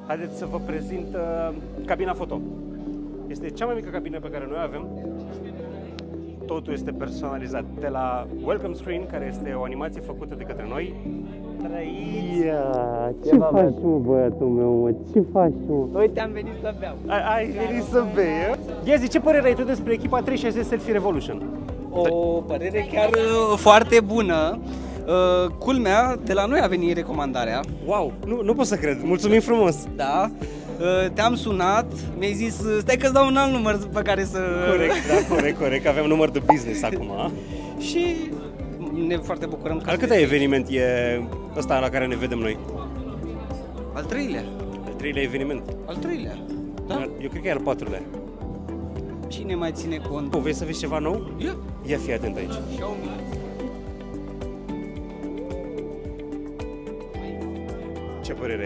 Haideți să vă prezint cabina foto. Este cea mai mică cabină pe care noi o avem. Totul este personalizat. De la welcome screen, care este o animație făcută de către noi. Ia, ce faci, mă, băiatul meu, mă? Ce faci, mă? Uite, am venit să beau. Ai venit să bei, Ia zi, ce părere ai tu despre echipa 360 Selfie Revolution? O părere chiar foarte bună. Culmea, de la noi a venit recomandarea. Wow, nu pot să cred. Mulțumim frumos. Da. Te-am sunat, mi-ai zis, stai că-ți dau un alt număr pe care să... Corect, avem număr de business acum. Și ne foarte bucurăm că... Al câte eveniment e ăsta la care ne vedem noi? Al treilea. Al treilea eveniment. Al treilea, da? Eu cred că e al patrulea. Cine mai ține cont? Vrei să vezi ceva nou? Ia. Ia fi atent aici. Xiaomi.